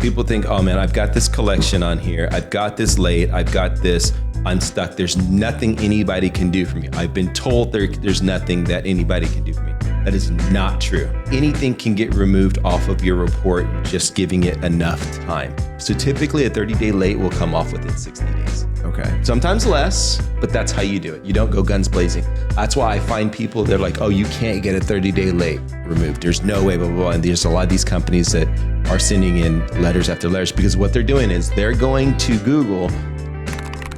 people think, oh man, I've got this collection on here. I've got this late. I've got this. I'm stuck. There's nothing anybody can do for me. I've been told there's nothing that anybody can do for me. That is not true. Anything can get removed off of your report, just giving it enough time. So typically a 30-day late will come off within 60 days. Okay. Sometimes less, but that's how you do it. You don't go guns blazing. That's why I find people, they're like, oh, you can't get a 30-day late removed. There's no way, blah, blah, blah. And there's a lot of these companies that are sending in letters after letters, because what they're doing is they're going to Google,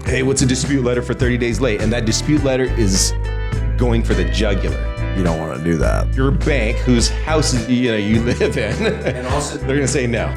hey, what's a dispute letter for 30 days late? And that dispute letter is going for the jugular. You don't want to do that. Your bank, whose house you live in, And also, they're going to say no.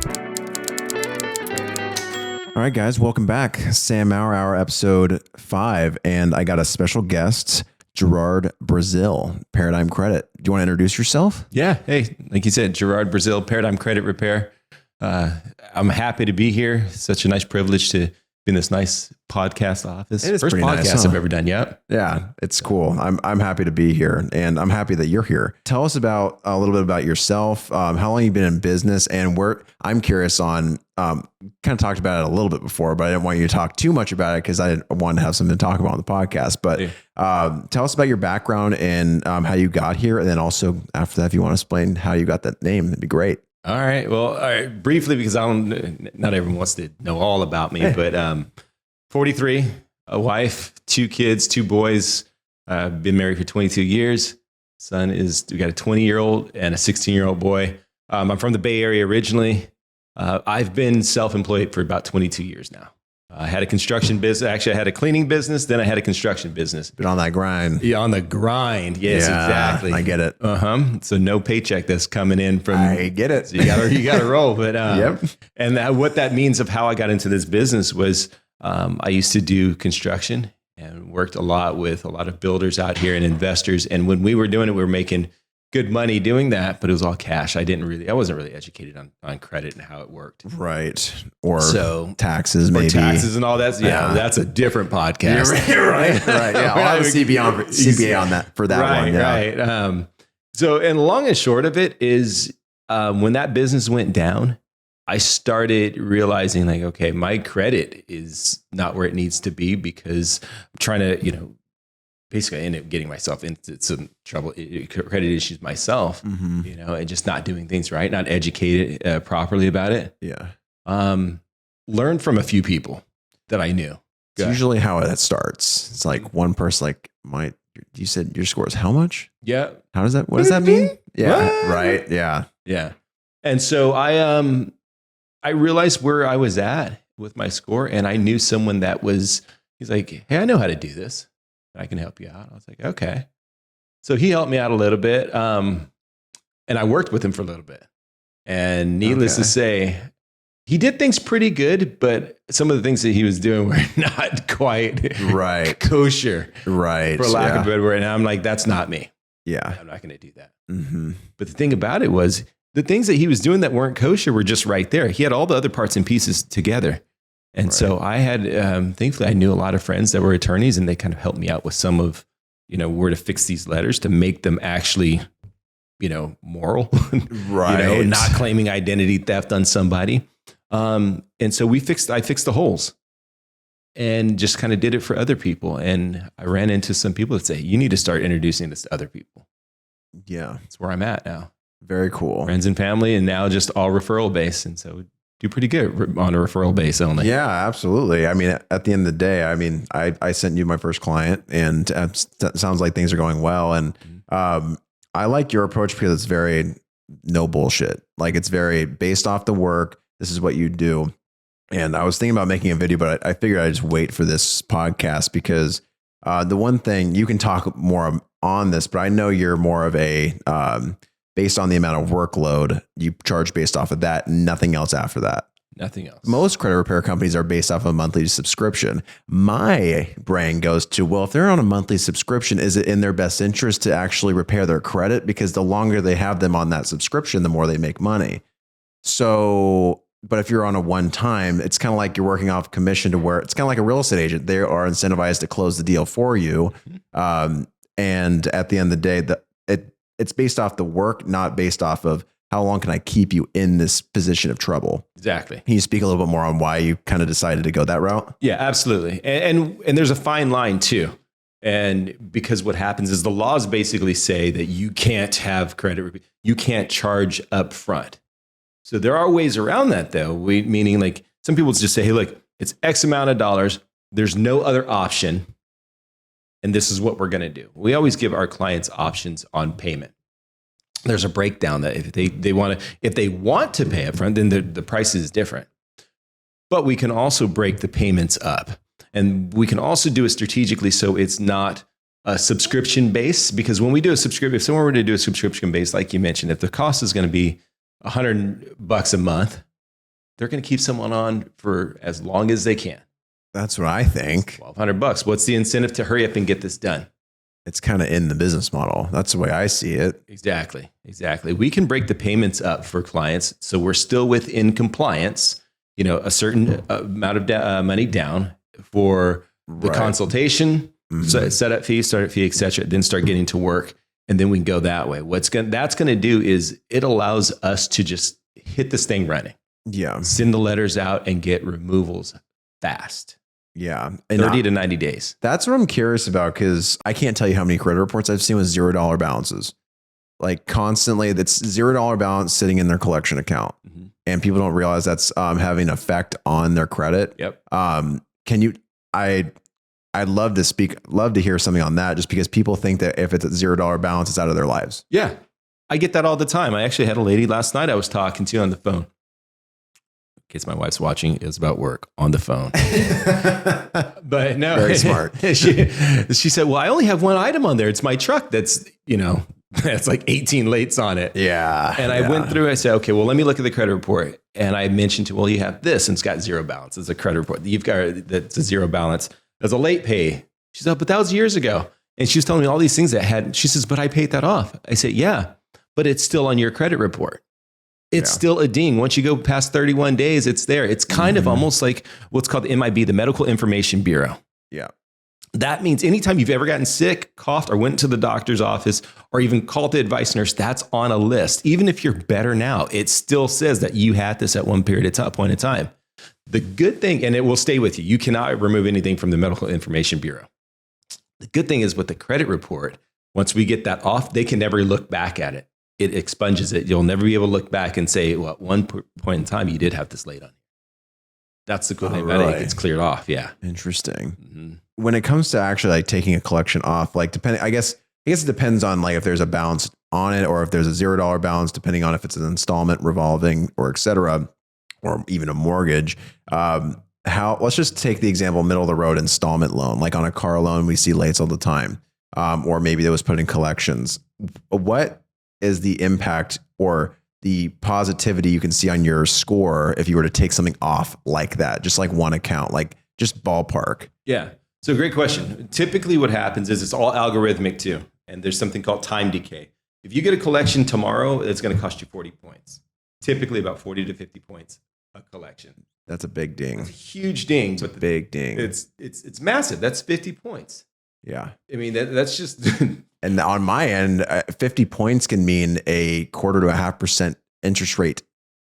All right, guys, welcome back. Sam Maurer, our episode 5, and I got a special guest, Gerard Brazil, Paradigm Credit. Do you want to introduce yourself? Yeah. Hey, like you said, Gerard Brazil, Paradigm Credit Repair. I'm happy to be here. Such a nice privilege to be in this nice podcast office. It is First pretty podcast nice, huh? I've ever done. Yep. Yeah, it's cool. I'm happy to be here, and I'm happy that you're here. Tell us about a little bit about yourself, how long you've been in business, and where. I'm curious on, kind of talked about it a little bit before, but I didn't want you to talk too much about it because I wanted to have something to talk about on the podcast. But tell us about your background and how you got here, and then also after that, if you want to explain how you got that name, that'd be great. All right. Well, briefly, because not everyone wants to know all about me, but 43, a wife, 2 kids, 2 boys. Been married for 22 years. We got a 20-year-old and a 16-year-old boy. I'm from the Bay Area originally. I've been self-employed for about 22 years now. I had a construction business. Actually, I had a cleaning business. Then I had a construction business. Been on that grind. Yeah, on the grind. Yes, Yeah, exactly. I get it. So no paycheck that's coming in from. I get it. So you gotta roll. But Yep. And what that means of how I got into this business was I used to do construction and worked a lot with a lot of builders out here and investors. And when we were doing it, we were making good money doing that, but it was all cash. I wasn't really educated on credit and how it worked. Right. Or So taxes, maybe. Or taxes and all that. Yeah, that's a different podcast. right. Yeah. I'll have a CPA on that for that one. Yeah. Right. So, and long and short of it is when that business went down, I started realizing like, okay, my credit is not where it needs to be because I'm trying to, basically I ended up getting myself into some trouble, credit issues myself, and just not doing things right, not educated properly about it. Yeah. Learned from a few people that I knew. It's usually how it starts. It's like one person, you said your score is how much? Yeah. What does that mean? Yeah. What? Right. Yeah. Yeah. And so I realized where I was at with my score, and I knew someone he's like, hey, I know how to do this. I can help you out. I was like, okay. So he helped me out a little bit. And I worked with him for a little bit. And needless to say, he did things pretty good, but some of the things that he was doing were not quite kosher. Right. For lack of a better word. And I'm like, that's not me. Yeah. I'm not going to do that. Mm-hmm. But the thing about it was the things that he was doing that weren't kosher were just right there. He had all the other parts and pieces together. And so I had, thankfully, I knew a lot of friends that were attorneys, and they kind of helped me out with some of, where to fix these letters to make them actually, moral, right? Not claiming identity theft on somebody. And so I fixed the holes, and just kind of did it for other people. And I ran into some people that say, you need to start introducing this to other people. Yeah, that's where I'm at now. Very cool. Friends and family, and now just all referral based, and so. Do pretty good on a referral base only. Yeah, absolutely. I mean, at the end of the day, I sent you my first client, and it sounds like things are going well. And I like your approach because it's very no bullshit. Like, it's very based off the work. This is what you do. And I was thinking about making a video, but I figured I'd just wait for this podcast because the one thing you can talk more on this, but I know you're more of a based on the amount of workload, you charge based off of that, nothing else after that. Nothing else. Most credit repair companies are based off of a monthly subscription. My brain goes to, well, if they're on a monthly subscription, is it in their best interest to actually repair their credit? Because the longer they have them on that subscription, the more they make money. So, but if you're on a one time, it's kind of like you're working off commission to where it's kind of like a real estate agent. They are incentivized to close the deal for you. And at the end of the day, it's based off the work, not based off of how long can I keep you in this position of trouble? Exactly. Can you speak a little bit more on why you kind of decided to go that route? Yeah, absolutely. And there's a fine line too. And because what happens is the laws basically say that you can't have credit, you can't charge up front. So there are ways around that though. Meaning like some people just say, hey, look, it's X amount of dollars. There's no other option. And this is what we're going to do. We always give our clients options on payment. There's a breakdown that if they want to pay up front, then the price is different. But we can also break the payments up. And we can also do it strategically so it's not a subscription base. Because when we do a subscription, if someone were to do a subscription base, like you mentioned, if the cost is going to be $100 a month, they're going to keep someone on for as long as they can. That's what I think. $1,200. What's the incentive to hurry up and get this done? It's kind of in the business model. That's the way I see it. Exactly. We can break the payments up for clients. So we're still within compliance, a certain amount of money down for the consultation, setup fee, startup fee, et cetera, then start getting to work. And then we can go that way. That's going to do is it allows us to just hit this thing running. Yeah. Send the letters out and get removals fast. Yeah. And 30 to 90 days. That's what I'm curious about, because I can't tell you how many credit reports I've seen with $0 balances. Like constantly, that's $0 balance sitting in their collection account. Mm-hmm. And people don't realize that's having an effect on their credit. Yep. I'd love to hear something on that, just because people think that if it's a $0 balance, it's out of their lives. Yeah. I get that all the time. I actually had a lady last night I was talking to on the phone. In case my wife's watching, it was about work on the phone. But no, very smart. She said, well, I only have one item on there. It's my truck that's, that's like 18 lates on it. Yeah. And I went through, I said, okay, well, let me look at the credit report. And I mentioned to, well, you have this and it's got zero balance. It's a credit report. You've got that's a zero balance. There's a late pay. She said, but that was years ago. And she was telling me all these things she says, but I paid that off. I said, yeah, but it's still on your credit report. It's still a ding. Once you go past 31 days, it's there. It's kind of almost like what's called the MIB, the Medical Information Bureau. Yeah. That means anytime you've ever gotten sick, coughed, or went to the doctor's office, or even called the advice nurse, that's on a list. Even if you're better now, it still says that you had this at one point in time. The good thing, and it will stay with you, you cannot remove anything from the Medical Information Bureau. The good thing is with the credit report, once we get that off, they can never look back at it. It expunges it. You'll never be able to look back and say, well, at one point in time, you did have this late on you. That's the cool thing about it. It's cleared off. Yeah. Interesting. Mm-hmm. When it comes to actually like taking a collection off, like I guess it depends on like if there's a balance on it or if there's a $0 balance, depending on if it's an installment, revolving, or et cetera, or even a mortgage. Let's just take the example, middle of the road installment loan, like on a car loan, we see lates all the time. Or maybe that was put in collections. What is the impact or the positivity you can see on your score if you were to take something off like that, just like one account, like just ballpark? Yeah. So great question. Typically what happens is it's all algorithmic too. And there's something called time decay. If you get a collection tomorrow, it's going to cost you 40 points. Typically about 40 to 50 points a collection. That's a big ding. It's a huge ding. It's a big ding. It's massive. That's 50 points. Yeah. I mean, that's just... And on my end, 50 points can mean 0.25% to 0.5% interest rate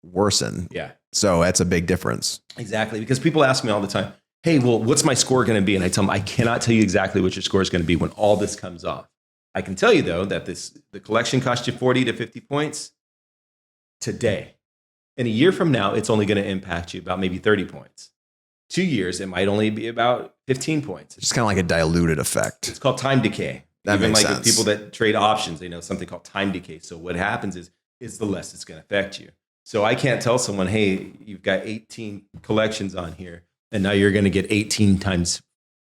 worsen. Yeah. So that's a big difference. Exactly. Because people ask me all the time, hey, well, what's my score going to be? And I tell them, I cannot tell you exactly what your score is going to be when all this comes off. I can tell you, though, that the collection cost you 40 to 50 points today. In a year from now, it's only going to impact you about maybe 30 points. 2 years, it might only be about 15 points. It's kind of like a diluted effect. It's called time decay. That Even makes like sense. With people that trade options, they know something called time decay. So what happens is the less it's going to affect you. So I can't tell someone, hey, you've got 18 collections on here, and now you're going to get 18 times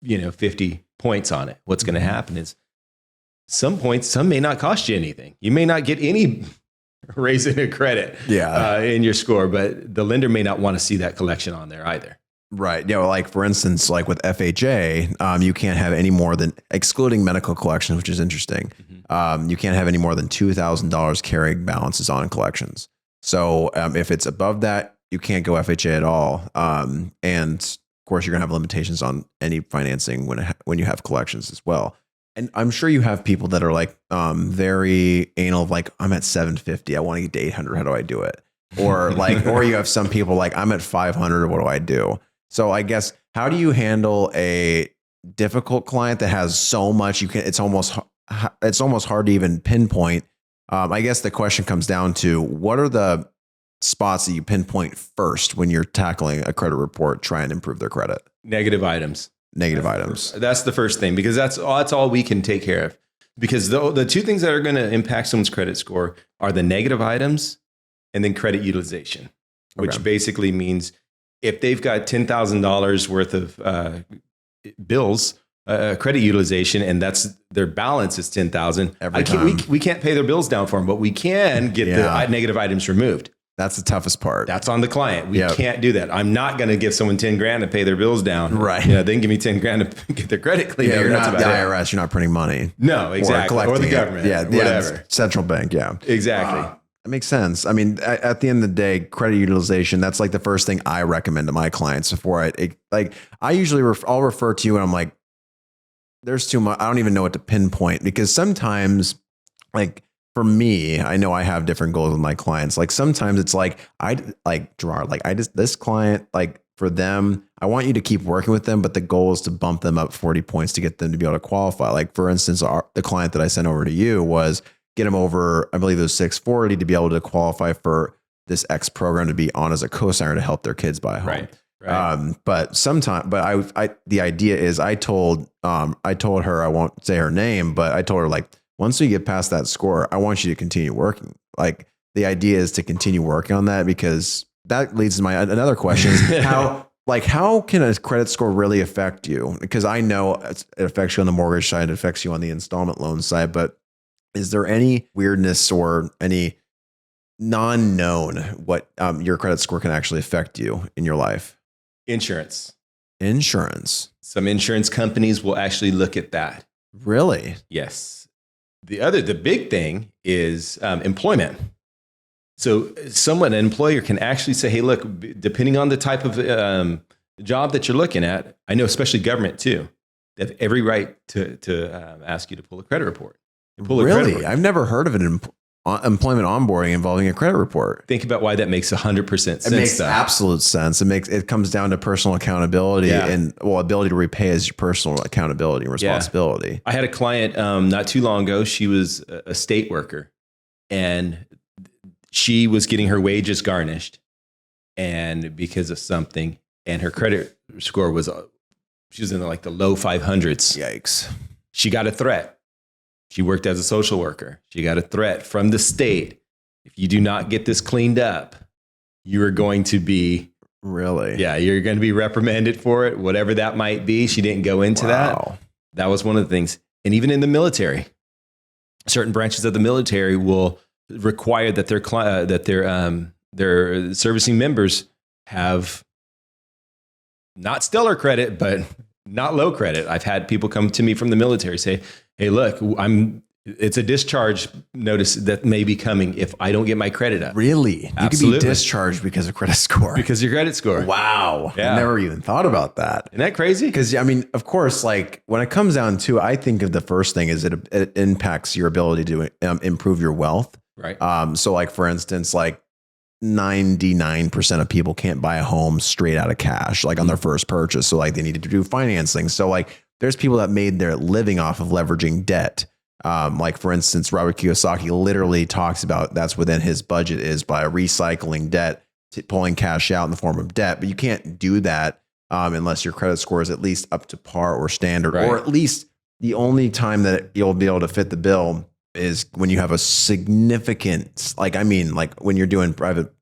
50 points on it. What's going to happen is some may not cost you anything. You may not get any raise in your credit in your score, but the lender may not want to see that collection on there either. Right. Yeah. Like for instance, like with FHA, you can't have any more than, excluding medical collections, which is interesting. Mm-hmm. You can't have any more than $2,000 carrying balances on collections. So if it's above that, you can't go FHA at all. And of course, you're going to have limitations on any financing when you have collections as well. And I'm sure you have people that are like very anal of like, I'm at 750. I want to get to 800. How do I do it? Or like, or you have some people like, I'm at 500. What do I do? So I guess, how do you handle a difficult client that has so much it's almost hard to even pinpoint. I guess the question comes down to, what are the spots that you pinpoint first when you're tackling a credit report, trying to improve their credit? Negative items. That's the first thing, because that's all we can take care of. Because the two things that are going to impact someone's credit score are the negative items and then credit utilization, which basically means if they've got $10,000 worth of bills, credit utilization, and that's their balance is 10,000. We can't pay their bills down for them, but we can get the negative items removed. That's the toughest part. That's on the client. We can't do that. I'm not going to give someone 10 grand to pay their bills down. Right. They can give me 10 grand to get their credit cleaned. You're not the IRS. You're not printing money. No, exactly. Or the government. Whatever. Central bank. Yeah. Exactly. That makes sense. I mean, at the end of the day, credit utilization, that's like the first thing I recommend to my clients before I usually I'll refer to you and I'm like, there's too much. I don't even know what to pinpoint, because sometimes, like, for me, I know I have different goals with my clients. Like sometimes it's like, Gerard, this client, like for them, I want you to keep working with them, but the goal is to bump them up 40 points to get them to be able to qualify. Like for instance, the client that I sent over to you was get them over, I believe it was 640 to be able to qualify for this X program to be on as a co-signer to help their kids buy a home. Right. The idea is I told her, I won't say her name, but I told her, like, once we get past that score, I want you to continue working. Like the idea is to continue working on that, because that leads to my another question is how can a credit score really affect you? Because I know it affects you on the mortgage side, it affects you on the installment loan side, but is there any weirdness or any non-known what your credit score can actually affect you in your life? Insurance. Some insurance companies will actually look at that. Really? Yes. The big thing is employment. So an employer can actually say, hey, look, depending on the type of job that you're looking at, I know especially government too, they have every right to ask you to pull a credit report. Really? I've never heard of an employment onboarding involving a credit report. Think about why that makes 100% sense. It makes absolute sense. It comes down to personal accountability and ability to repay as your personal accountability and responsibility. Yeah. I had a client not too long ago. She was a state worker and she was getting her wages garnished, and because of something, and her credit score was, she was in the low 500s. Yikes. She got a threat. She worked as a social worker. She got a threat from the state. If you do not get this cleaned up, you are going to be... Really? Yeah, you're going to be reprimanded for it, whatever that might be. She didn't go into that. That was one of the things. And even in the military, certain branches of the military will require that their servicing members have not stellar credit, but not low credit. I've had people come to me from the military say, hey, look, it's a discharge notice that may be coming if I don't get my credit up. Really? Absolutely. You could be discharged because of credit score. Because of your credit score. Wow. Yeah. I never even thought about that. Isn't that crazy? Because, I mean, of course, like when it comes down to, I think of the first thing is it impacts your ability to improve your wealth. Right. So like, for instance, like 99% of people can't buy a home straight out of cash, like on their first purchase. So like they needed to do financing. So like there's people that made their living off of leveraging debt. Like for instance, Robert Kiyosaki literally talks about that's within his budget is by recycling debt, pulling cash out in the form of debt. But you can't do that unless your credit score is at least up to par or standard, right. Or at least the only time that you'll be able to fit the bill is when you have a significant, like when you're doing private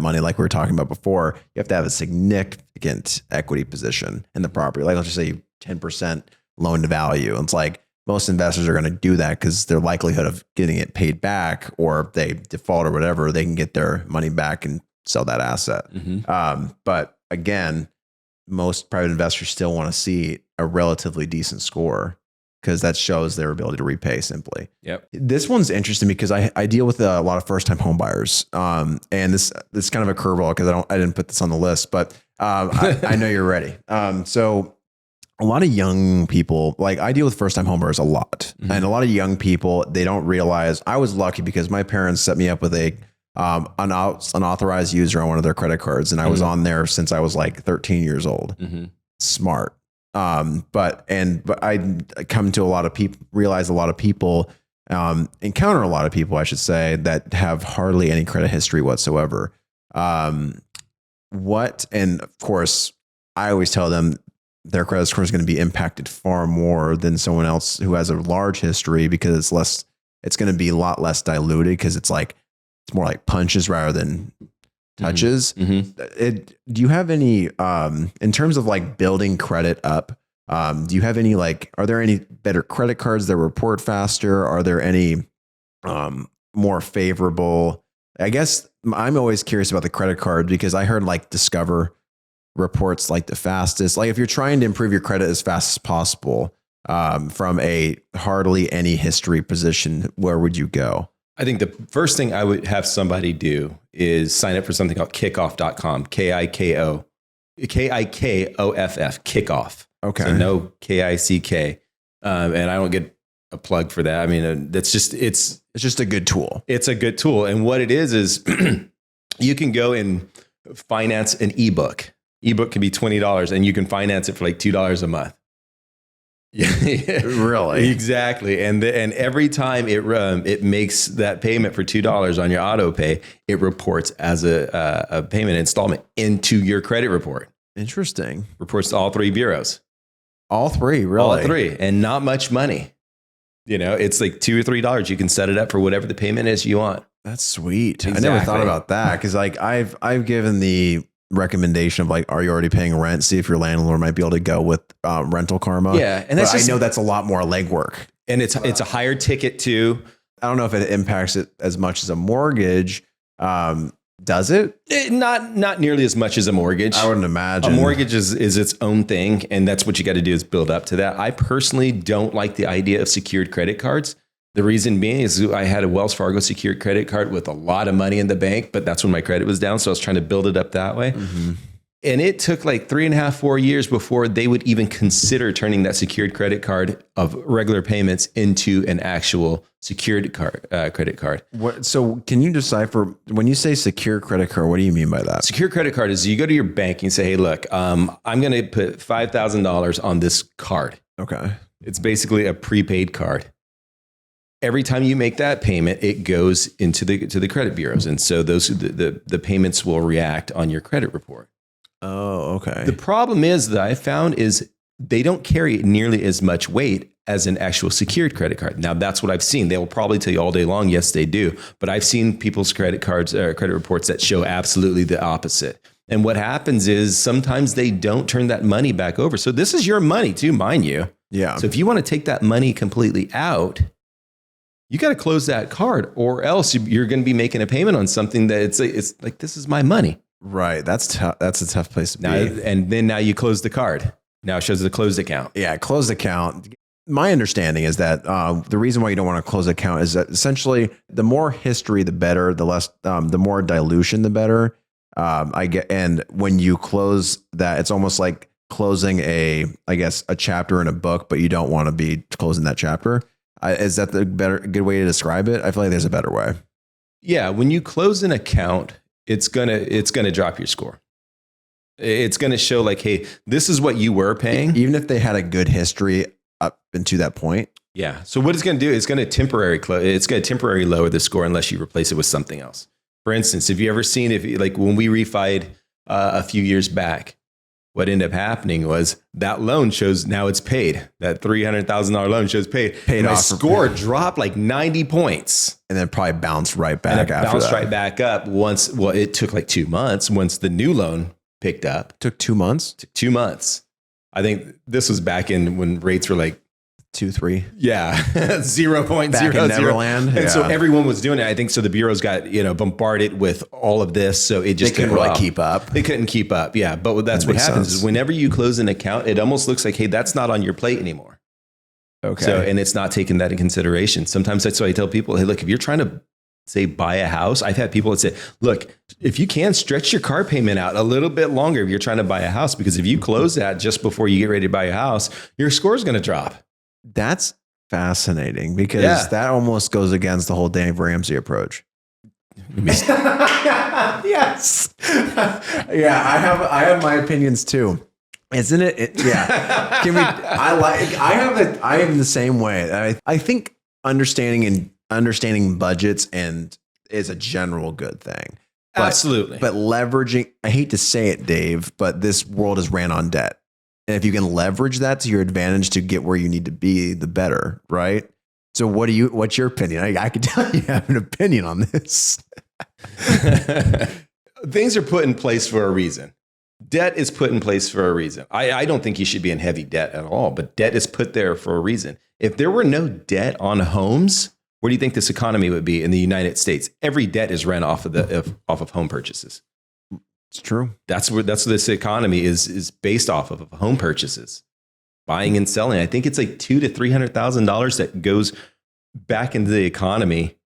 money, like we were talking about before, you have to have a significant equity position in the property. Like let's just say 10% loan to value. And it's like most investors are going to do that because their likelihood of getting it paid back, or if they default or whatever, they can get their money back and sell that asset. Mm-hmm. But again, most private investors still want to see a relatively decent score, because that shows their ability to repay simply. Yep. This one's interesting because I deal with a lot of first time home buyers. And this is kind of a curveball because I didn't put this on the list, but I know you're ready. So a lot of young people, like I deal with first time homebuyers a lot, and a lot of young people, they don't realize. I was lucky because my parents set me up with a unauthorized user on one of their credit cards, and I was on there since I was like 13 years old. Smart. But I come to a lot of people, realize a lot of people, encounter a lot of people, I should say, that have hardly any credit history whatsoever. And of course, I always tell them their credit score is going to be impacted far more than someone else who has a large history, because it's going to be a lot less diluted, because it's more like punches rather than touches. Do you have any, in terms of like building credit up, do you have any, are there any better credit cards that report faster? Are there any more favorable? I guess I'm always curious about the credit card, because I heard like Discover reports like the fastest. Like if you're trying to improve your credit as fast as possible, from a hardly any history position, where would you go? I think the first thing I would have somebody do is sign up for something called kickoff.com, Kikoff, kickoff. Okay. So no KICK. And I don't get a plug for that. I mean, it's just a good tool. It's a good tool. And what it is you can go and finance an ebook. Ebook can be $20 and you can finance it for like $2 a month. Yeah, really, exactly. And every time it makes that payment for $2 on your auto pay, it reports as a payment installment into your credit report. Interesting. Reports to all three bureaus. All three, really? All three, and not much money. It's like $2 or $3. You can set it up for whatever the payment is you want. That's sweet. Exactly. I never thought about that, because like I've given the recommendation of like, are you already paying rent? See if your landlord might be able to go with rental karma. Yeah, and I know that's a lot more legwork, and it's a higher ticket too. I don't know if it impacts it as much as a mortgage. Does it? Not nearly as much as a mortgage. I wouldn't imagine. A mortgage is its own thing, and that's what you got to do is build up to that. I personally don't like the idea of secured credit cards. The reason being is I had a Wells Fargo secured credit card with a lot of money in the bank, but that's when my credit was down. So I was trying to build it up that way. And it took like 3.5, 4 years before they would even consider turning that secured credit card of regular payments into an actual secured credit card. So can you decipher, when you say secure credit card, what do you mean by that? Secure credit card is you go to your bank and say, hey, look, I'm going to put $5,000 on this card. Okay. It's basically a prepaid card. Every time you make that payment, it goes into the credit bureaus. And so the payments will react on your credit report. Oh, okay. The problem is that I found is they don't carry nearly as much weight as an actual secured credit card. Now, that's what I've seen. They will probably tell you all day long, yes, they do. But I've seen people's credit cards, credit reports that show absolutely the opposite. And what happens is sometimes they don't turn that money back over. So this is your money too, mind you. Yeah. So if you want to take that money completely out, you got to close that card, or else you're going to be making a payment on something that it's like, this is my money. Right. That's tough. That's a tough place to be. And then now you close the card. Now it shows the closed account. Yeah. Closed account. My understanding is that the reason why you don't want to close an account is that essentially the more history, the better, the more dilution, the better. And when you close that, it's almost like closing a chapter in a book, but you don't want to be closing that chapter. Is that the good way to describe it? I feel like there's a better way. Yeah. When you close an account, it's gonna drop your score. It's gonna show like, hey, this is what you were paying, even if they had a good history up into that point. Yeah. So what it's gonna do is gonna temporarily lower the score unless you replace it with something else. For instance, have you ever seen like when we refied a few years back, what ended up happening was that loan shows now it's paid. That $300,000 loan shows paid. Paid my off. Score dropped like 90 points. And then probably bounced right back after bounced that. right back up it took like 2 months once the new loan picked up. Took 2 months? Took 2 months. I think this was back in when rates were like 2-3. Yeah. 0.00. Back in Neverland. And so everyone was doing it. I think so the bureaus got, bombarded with all of this. So it just couldn't really keep up. They couldn't keep up. Yeah. But that's what happens is whenever you close an account, it almost looks like, hey, that's not on your plate anymore. Okay. So, and it's not taking that in consideration. Sometimes that's why I tell people, hey, look, if you're trying to say buy a house. I've had people that say, look, if you can stretch your car payment out a little bit longer if you're trying to buy a house, because if you close that just before you get ready to buy a house, your score is going to drop. That's fascinating because that almost goes against the whole Dave Ramsey approach. Yes. Yeah, I have my opinions too. Isn't it? Yeah. I am the same way. I think understanding budgets and is a general good thing. Absolutely. But leveraging, I hate to say it, Dave, but this world is ran on debt. And if you can leverage that to your advantage to get where you need to be, the better, right? So what's your opinion? I can tell you have an opinion on this. Things are put in place for a reason. Debt is put in place for a reason. I don't think you should be in heavy debt at all, but debt is put there for a reason. If there were no debt on homes, where do you think this economy would be in the United States? Every debt is run off of home purchases. It's true. That's what this economy is based off of home purchases, buying and selling. I think it's like $200,000 to $300,000 that goes back into the economy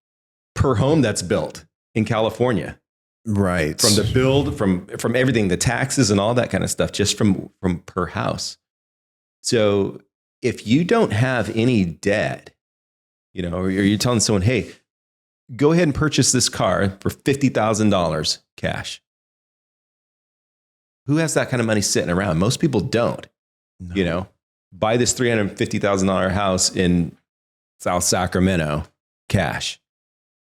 per home that's built in California. Right. From the build, from everything, the taxes and all that kind of stuff, just from per house. So if you don't have any debt, or you're telling someone, hey, go ahead and purchase this car for $50,000 cash. Who has that kind of money sitting around? Most people don't. No. Buy this $350,000 house in South Sacramento cash.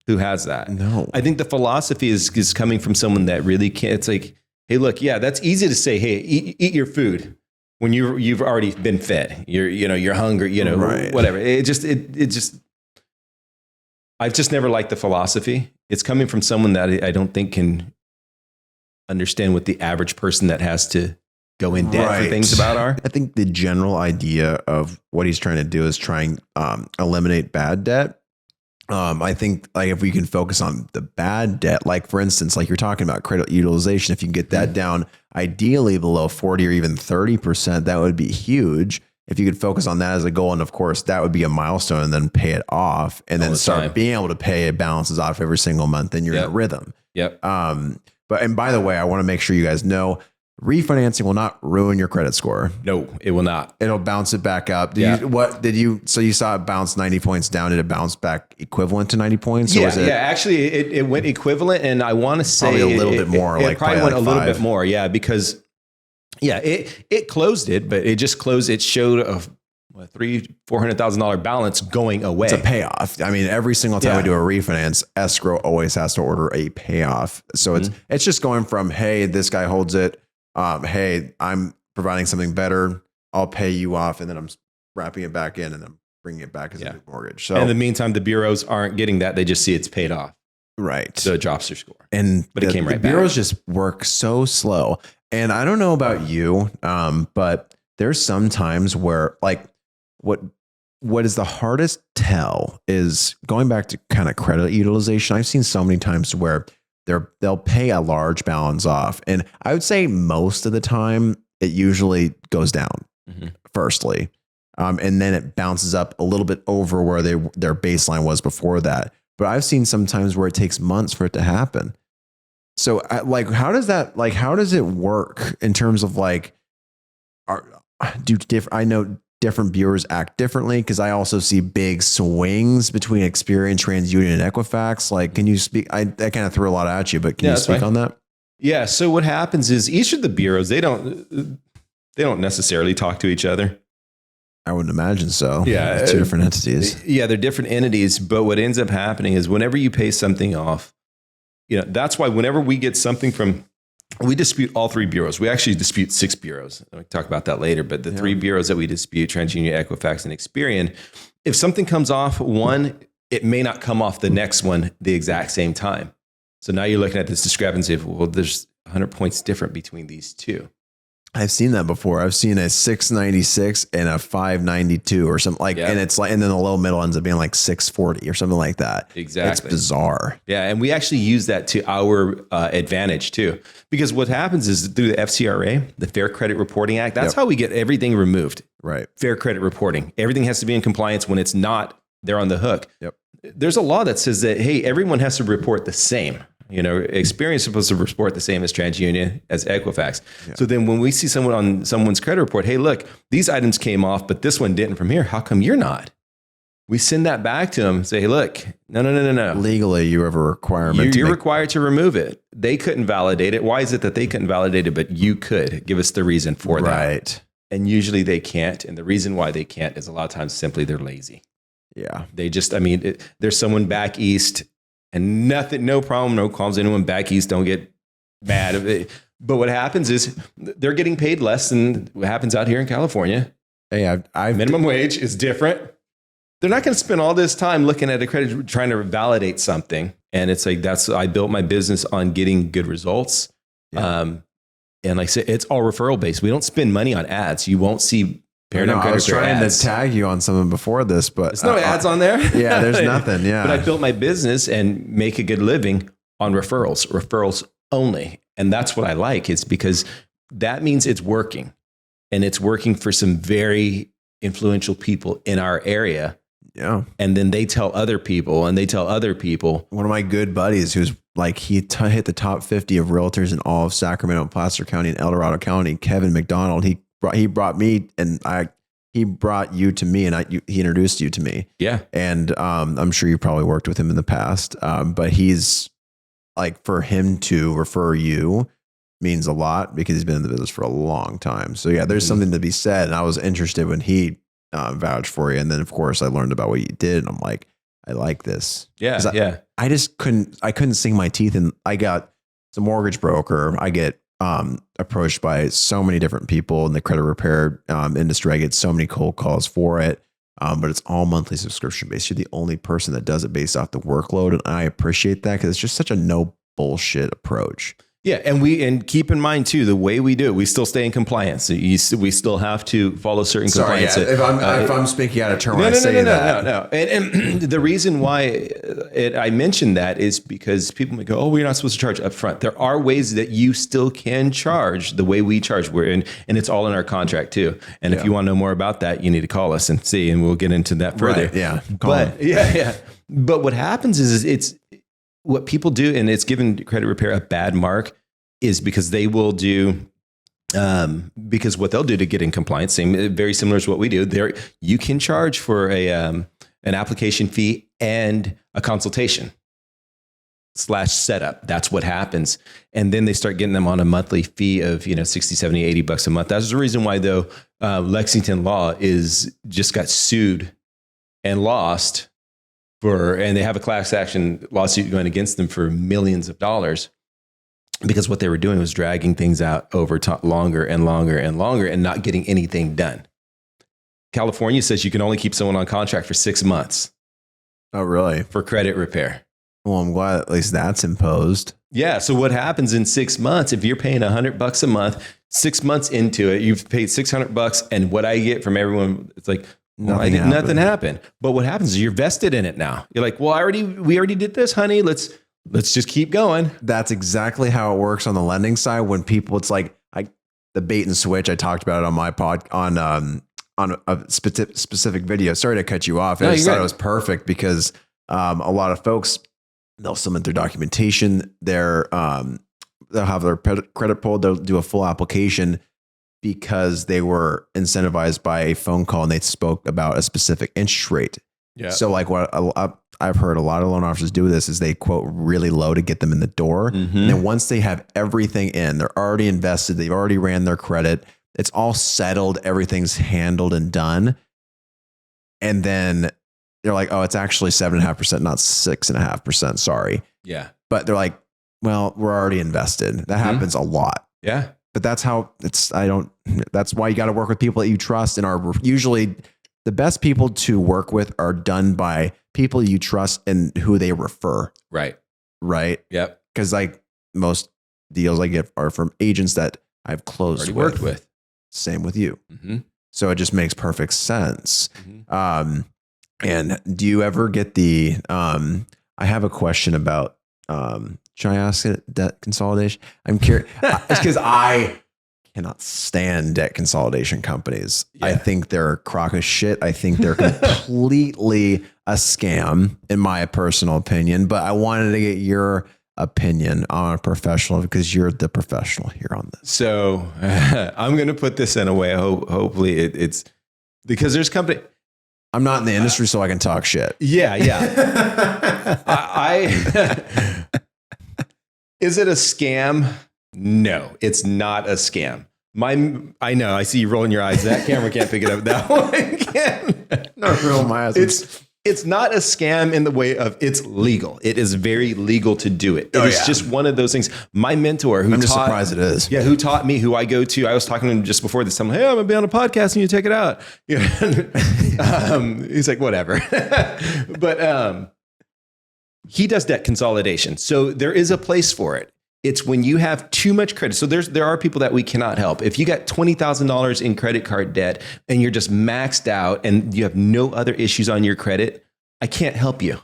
Who has that? No. I think the philosophy is coming from someone that really can't. It's like, hey, look, yeah, that's easy to say. Hey, eat your food when you've already been fed. You're hungry. Right. Whatever. It just. I've just never liked the philosophy. It's coming from someone that I don't think can understand what the average person that has to go in debt for things about are. I think the general idea of what he's trying to do is trying eliminate bad debt. I think like if we can focus on the bad debt, like for instance, like you're talking about credit utilization, if you can get that down ideally below 40 or even 30%, that would be huge. If you could focus on that as a goal, and of course that would be a milestone, and then pay it off, and then start being able to pay it balances off every single month, then you're in a rhythm. Yep. And by the way, I want to make sure you guys know, refinancing will not ruin your credit score. No, it will not. It'll bounce it back up. So you saw it bounce 90 points down. Did it bounce back equivalent to 90 points? Yeah. Actually, it went equivalent, and I want to say probably a little bit more. It probably went a little bit more. Yeah, because it closed it, but it just closed. It showed a $400,000 balance going away. It's a payoff. I mean, every single time we do a refinance, escrow always has to order a payoff. So it's just going from, hey, this guy holds it. Hey, I'm providing something better. I'll pay you off, and then I'm wrapping it back in, and I'm bringing it back as a new mortgage. So in the meantime, the bureaus aren't getting that; they just see it's paid off. Right. So it drops their score. But it came right back. The bureaus just work so slow, and I don't know about you, but there's some times where like what is the hardest tell is going back to kind of credit utilization. I've seen so many times where they'll pay a large balance off. And I would say most of the time it usually goes down firstly. And then it bounces up a little bit over where their baseline was before that. But I've seen sometimes where it takes months for it to happen. So how does it work in terms of like, I know different bureaus act differently, because I also see big swings between Experian, TransUnion, and Equifax. Like, can you speak? I kind of threw a lot at you, but can you speak on that? Yeah. So what happens is each of the bureaus, they don't necessarily talk to each other. I wouldn't imagine so. Yeah. Two different entities. Yeah. They're different entities. But what ends up happening is whenever you pay something off, that's why whenever we get something we dispute all three bureaus. We actually dispute 6 bureaus. We can talk about that later. But the 3 bureaus that we dispute, TransUnion, Equifax, and Experian, if something comes off one, it may not come off the next one the exact same time. So now you're looking at this discrepancy of, well, there's 100 points different between these two. I've seen that before. I've seen a 696 and a 592 or something like, and it's like, and then the low middle ends up being like 640 or something like that. Exactly. It's bizarre. Yeah. And we actually use that to our advantage too, because what happens is through the FCRA, the Fair Credit Reporting Act, that's how we get everything removed. Right. Fair credit reporting. Everything has to be in compliance. When it's not, they're on the hook. Yep. there's a law that says that, hey, everyone has to report the same. Experian is supposed to report the same as TransUnion, as Equifax. Yeah. So then when we see someone on someone's credit report, hey, look, these items came off, but this one didn't from here. How come you're not? We send that back to them and say, hey, look, no. Legally, you have a requirement. You're required to remove it. They couldn't validate it. Why is it that they couldn't validate it, but you could? Give us the reason for that. Right. And usually they can't. And the reason why they can't is a lot of times simply they're lazy. Yeah. They just, there's someone back east and no problem, no qualms. Anyone back east, don't get mad. But what happens is they're getting paid less than what happens out here in California. Hey, minimum wage is different. They're not going to spend all this time looking at a credit, trying to validate something. And it's like, I built my business on getting good results. Yeah. And like I said, it's all referral based. We don't spend money on ads. You won't see Paradigm Credit. I was trying to tag you on something before this, but there's no ads on there. Yeah, there's nothing. Yeah. But I built my business and make a good living on referrals only. And that's what I like. It's because that means it's working, and it's working for some very influential people in our area. Yeah. And then they tell other people, and they tell other people. One of my good buddies who's like, he hit the top 50 of realtors in all of Sacramento, Placer County, and El Dorado County, Kevin McDonald. He brought me, and he brought you to me, and he introduced you to me. Yeah. And I'm sure you probably worked with him in the past. But he's like, for him to refer you means a lot because he's been in the business for a long time. So yeah, there's something to be said. And I was interested when he vouched for you. And then of course I learned about what you did, and I'm like, I like this. Yeah. Yeah. I just couldn't sink my teeth in. I got a mortgage broker. I get approached by so many different people in the credit repair industry. I get so many cold calls for it. But it's all monthly subscription based. You're the only person that does it based off the workload. And I appreciate that because it's just such a no bullshit approach. Yeah. And keep in mind too, the way we do it, we still stay in compliance. We still have to follow certain compliance. Yeah. If I'm speaking out of turn when I say that. No. And the reason why I mentioned that is because people may go, oh, we're not supposed to charge up front. There are ways that you still can charge the way we charge. And it's all in our contract too. And if you want to know more about that, you need to call us and see, and we'll get into that further. Right, yeah. But what happens is it's, what people do, and it's given credit repair a bad mark, is because they will do, because what they'll do to get in compliance, very similar to what we do. There, you can charge for an application fee and a consultation / setup. That's what happens. And then they start getting them on a monthly fee of, 60, 70, $80 a month. That's the reason why though, Lexington Law just got sued and lost and they have a class action lawsuit going against them for millions of dollars, because what they were doing was dragging things out over longer and longer and longer and not getting anything done. California says you can only keep someone on contract for 6 months. Oh, really? For credit repair. Well, I'm glad at least that's imposed. Yeah. So what happens in 6 months, if you're paying $100 a month, 6 months into it, you've paid $600, and what I get from everyone, it's like, nothing happened. But what happens is you're vested in it now. You're like, well, we already did this, honey. Let's just keep going. That's exactly how it works on the lending side. When people, it's like the bait and switch. I talked about it on my pod on a specific video. Sorry to cut you off. I just thought it was perfect because a lot of folks, they'll submit their documentation. They'll have their credit pulled. They'll do a full application because they were incentivized by a phone call and they spoke about a specific interest rate. Yeah. So like what I've heard a lot of loan officers do this is they quote really low to get them in the door. Mm-hmm. And then once they have everything in, they're already invested. They've already ran their credit. It's all settled. Everything's handled and done. And then they're like, oh, it's actually 7.5%, not 6.5%. Sorry. Yeah. But they're like, well, we're already invested. That happens a lot. Yeah. But that's how that's why you got to work with people that you trust, and are usually the best people to work with are done by people you trust and who they refer. Right. Right. Yep. Because like most deals I get are from agents that I've worked with. Same with you. Mm-hmm. So it just makes perfect sense. Mm-hmm. And do you ever get I have a question about, should I ask it, debt consolidation? I'm curious. It's because I cannot stand debt consolidation companies. Yeah. I think they're a crock of shit. I think they're completely a scam, in my personal opinion. But I wanted to get your opinion on a professional, because you're the professional here on this. So I'm going to put this in a way. Hopefully it's because there's company. I'm not in the industry, so I can talk shit. Yeah. Is it a scam? No, it's not a scam. I know. I see you rolling your eyes. That camera can't pick it up. That one can. No, roll my eyes. It's not a scam in the way of it's legal. It is very legal to do it. It is just one of those things. My mentor, I'm just surprised it is. Yeah, who taught me, who I go to. I was talking to him just before this. I'm like, hey, I'm gonna be on a podcast and you take it out. He's like, whatever. But he does debt consolidation. So there is a place for it. It's when you have too much credit. So there are people that we cannot help. If you got $20,000 in credit card debt and you're just maxed out and you have no other issues on your credit, I can't help you.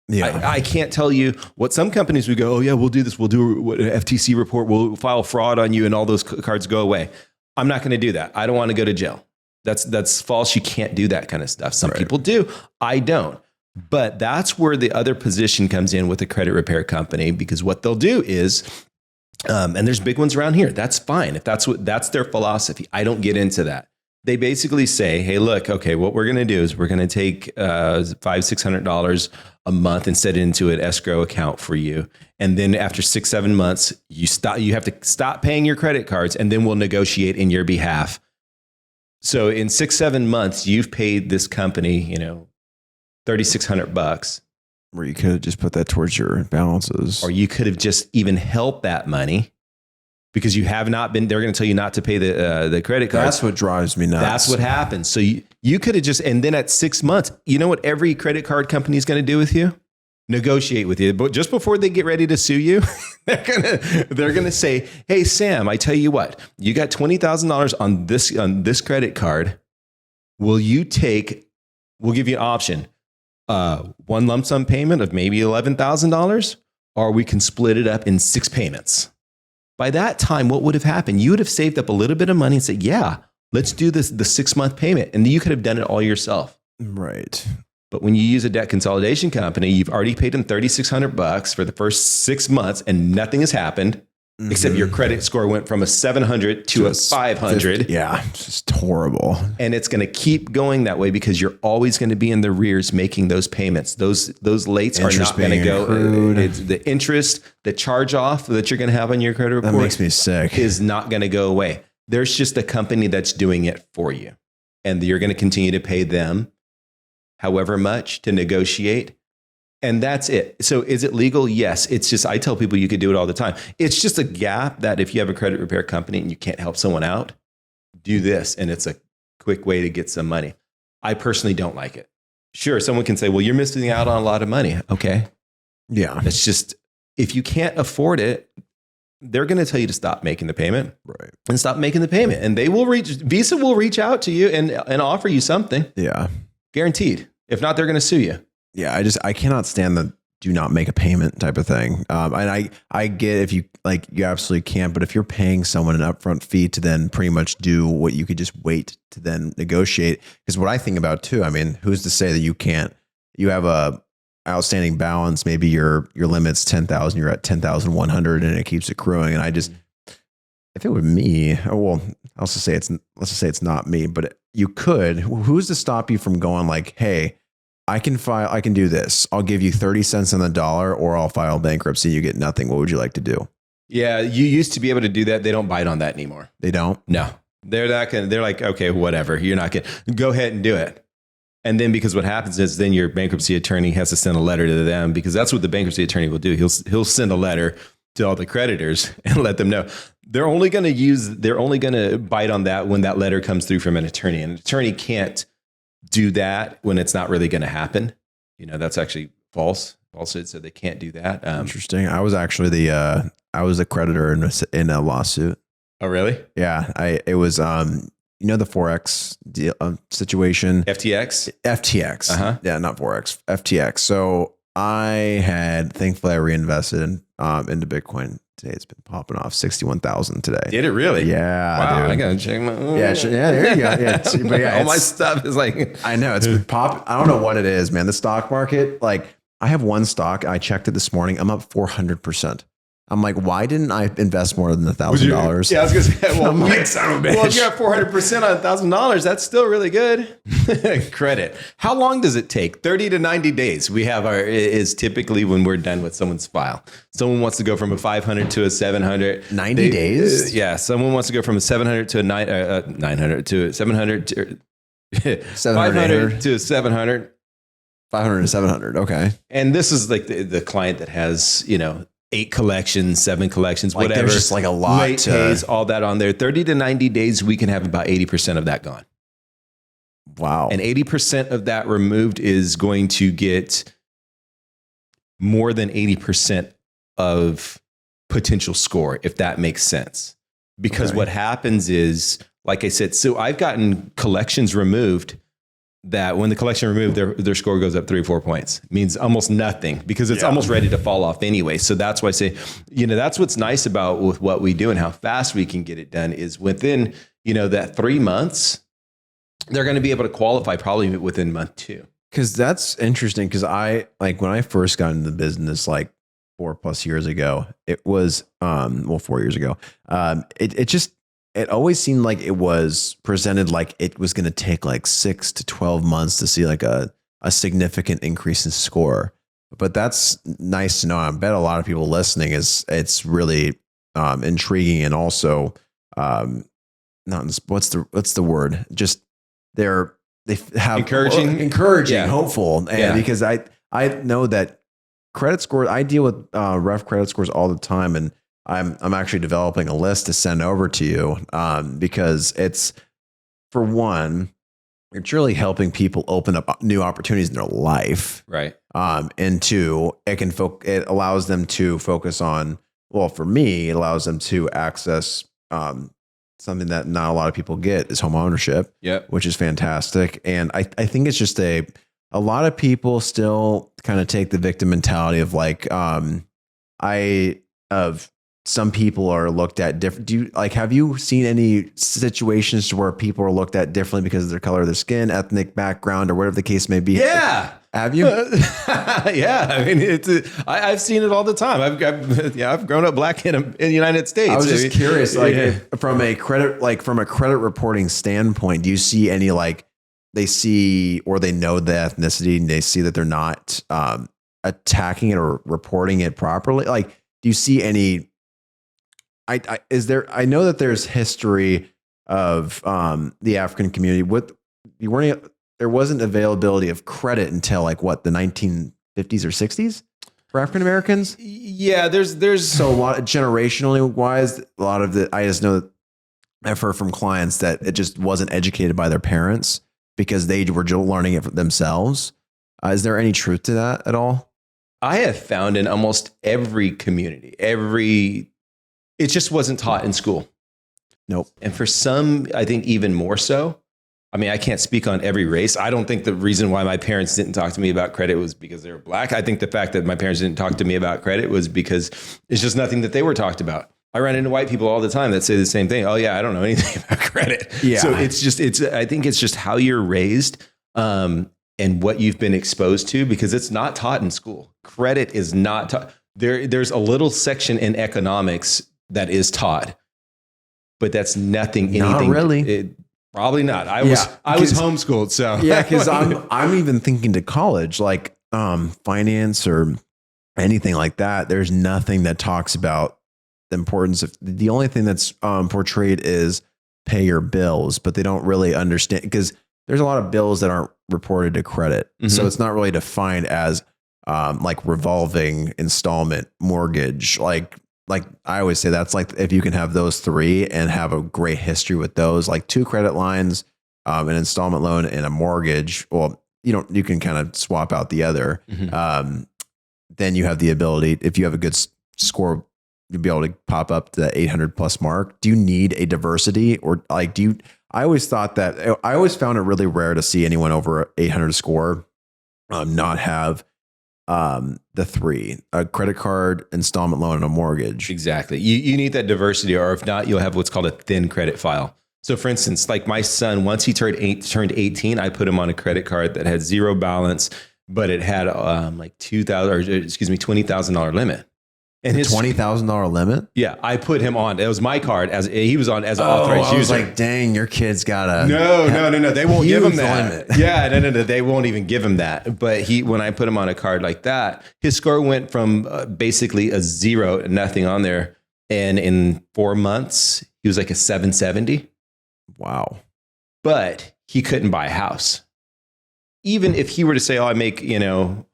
Yeah. I can't tell you what some companies would go, oh yeah, we'll do this. We'll do an FTC report. We'll file fraud on you and all those cards go away. I'm not going to do that. I don't want to go to jail. That's false. You can't do that kind of stuff. Some people do. I don't. But that's where the other position comes in with a credit repair company, because what they'll do is, and there's big ones around here. That's fine. If that's their philosophy. I don't get into that. They basically say, hey, look, okay, what we're going to do is we're going to take $500-$600 a month and set it into an escrow account for you. And then after 6-7 months, you have to stop paying your credit cards, and then we'll negotiate in your behalf. So in 6-7 months, you've paid this company, $3,600, where you could have just put that towards your balances, or you could have just even helped that money, because you have not been. They're going to tell you not to pay the credit card. That's what drives me nuts. That's what happens. So you could have just, and then at 6 months, you know what every credit card company is going to do with you? Negotiate with you. But just before they get ready to sue you, they're gonna say, hey Sam, I tell you what, you got $20,000 on this credit card. We'll give you an option. One lump sum payment of maybe $11,000, or we can split it up in 6 payments. By that time, what would have happened? You would have saved up a little bit of money and said, yeah, let's do this, the 6-month payment. And you could have done it all yourself. Right. But when you use a debt consolidation company, you've already paid them $3,600 for the first 6 months and nothing has happened. Mm-hmm. Except your credit score went from a 700 to a 500. 50. Yeah, it's just horrible. And it's going to keep going that way, because you're always going to be in the rears making those payments. Those lates are not going to go. It's the interest, the charge off that you're going to have on your credit report, that makes me sick, is not going to go away. There's just a company that's doing it for you, and you're going to continue to pay them however much to negotiate. And that's it. So is it legal? Yes. It's just, I tell people you could do it all the time. It's just a gap that if you have a credit repair company and you can't help someone out, do this. And it's a quick way to get some money. I personally don't like it. Sure, someone can say, well, you're missing out on a lot of money. Okay. Yeah. It's just, if you can't afford it, they're going to tell you to stop making the payment. Right. And stop making the payment. And Visa will reach out to you and offer you something. Yeah. Guaranteed. If not, they're going to sue you. Yeah, I cannot stand the do not make a payment type of thing. And I get if you you absolutely can't, but if you're paying someone an upfront fee to then pretty much do what you could just wait to then negotiate, because what I think about too, I mean, who's to say that you can't? You have a outstanding balance, maybe your limit's 10,000, you're at 10,100, and it keeps accruing. And I just, if it were me, well, let's just say it's not me, but you could. Who's to stop you from going like, hey, I can do this. I'll give you 30 cents on the dollar, or I'll file bankruptcy. You get nothing. What would you like to do? Yeah, you used to be able to do that. They don't bite on that anymore. They don't? No. They're not going to, they're like, okay, whatever. You're not going to go ahead and do it. And then, because what happens is then your bankruptcy attorney has to send a letter to them, because that's what the bankruptcy attorney will do. He'll send a letter to all the creditors and let them know they're only going to bite on that when that letter comes through from an attorney. And an attorney can't do that when it's not really going to happen. That's actually falsehood. So they can't do that. Interesting. I was actually I was a creditor in a lawsuit. Oh, really? Yeah. It was, the Forex deal, situation. FTX? FTX. Uh-huh. Yeah, not Forex. FTX. So Thankfully I reinvested into Bitcoin. Today it's been popping off 61,000 today. Did it really? Yeah. Wow. Dude. I gotta check my. Yeah. There you go. Yeah. But yeah, all my stuff is like. I know it's been pop. I don't know what it is, man. The stock market, like I have one stock. I checked it this morning. I'm up 400%. I'm like, why didn't I invest more than $1,000? Yeah, I was gonna say, well, well, if you're at 400% on $1,000, that's still really good. Credit. How long does it take? 30 to 90 days. We have is typically when we're done with someone's file. Someone wants to go from a 500 to a 700. 90 days? Yeah. Someone wants to go from a 700 to a 900 to a 700 to 500 to 700. 500 to 700. Okay. And this is like the client that has, 8 collections, 7 collections, like whatever. There's just like a lot. Late pays, all that on there. 30 to 90 days, we can have about 80% of that gone. Wow. And 80% of that removed is going to get more than 80% of potential score, if that makes sense. Because what happens is, like I said, so I've gotten collections removed that when the collection removed, their score goes up 3 or 4 points. It means almost nothing because it's almost ready to fall off anyway. So that's why I say, that's what's nice about with what we do and how fast we can get it done is within, that 3 months, they're going to be able to qualify probably within month 2. Because that's interesting. Because when I first got into the business, like 4+ years ago, it was, 4 years ago, it always seemed like it was presented like it was going to take like 6 to 12 months to see like a significant increase in score. But that's nice to know. I bet a lot of people listening it's really intriguing and also what's the word? Just they have encouraging, hopeful, and because I know that credit score. I deal with rough credit scores all the time, and I'm actually developing a list to send over to you because it's, for one, it's really helping people open up new opportunities in their life. Right. And 2, it allows them to focus on, well, for me, it allows them to access something that not a lot of people get is home ownership, which is fantastic. And I think it's just a lot of people still kind of take the victim mentality of like, some people are looked at different. Have you seen any situations where people are looked at differently because of their color of their skin, ethnic background, or whatever the case may be? Yeah. Have you? Yeah. I mean, I've seen it all the time. I've grown up black in the United States. I was just curious, from a credit reporting standpoint, do you see any, they see, or they know the ethnicity and they see that they're not attacking it or reporting it properly? Do you see any, I know that there's history of the African community there wasn't availability of credit until the 1950s or 60s for African Americans. Yeah, there's so a lot generationally wise, a lot of I just know that I've heard from clients that it just wasn't educated by their parents because they were learning it themselves. Is there any truth to that at all? I have found in almost every community, it just wasn't taught in school. Nope. And for some, I think even more so. I mean, I can't speak on every race. I don't think the reason why my parents didn't talk to me about credit was because they were black. I think the fact that my parents didn't talk to me about credit was because it's just nothing that they were talked about. I run into white people all the time that say the same thing. Oh yeah, I don't know anything about credit. Yeah. So I think it's just how you're raised and what you've been exposed to, because it's not taught in school. Credit is not taught. There's a little section in economics that is taught, but that's nothing. Not really. Probably not. I was homeschooled, so yeah. Because I'm even thinking to college, finance or anything like that. There's nothing that talks about the importance of. The only thing that's portrayed is pay your bills, but they don't really understand, because there's a lot of bills that aren't reported to credit, so it's not really defined as revolving installment mortgage. Like I always say, that's if you can have those 3 and have a great history with those, 2 credit lines, an installment loan, and a mortgage. Well, you can kind of swap out the other. Then you have the ability, if you have a good score, you'll be able to pop up to the 800 plus mark. Do you need a diversity, or I always found it really rare to see anyone over 800 score not have the three: a credit card, installment loan, and a mortgage. Exactly. You need that diversity, or if not, you'll have what's called a thin credit file. So for instance, like my son, once he turned 18, I put him on a credit card that had zero balance, but it had like $20,000 limit. And his $20,000 limit? Yeah, I put him on. It was my card as he was on as an authorized user. I was like, dang, your kid's got a no. They won't give him that. Limit. Yeah, no. They won't even give him that. But when I put him on a card like that, his score went from basically a 0, nothing on there, and in 4 months he was like a 770. Wow. But he couldn't buy a house. Even if he were to say, "Oh, I make $100,000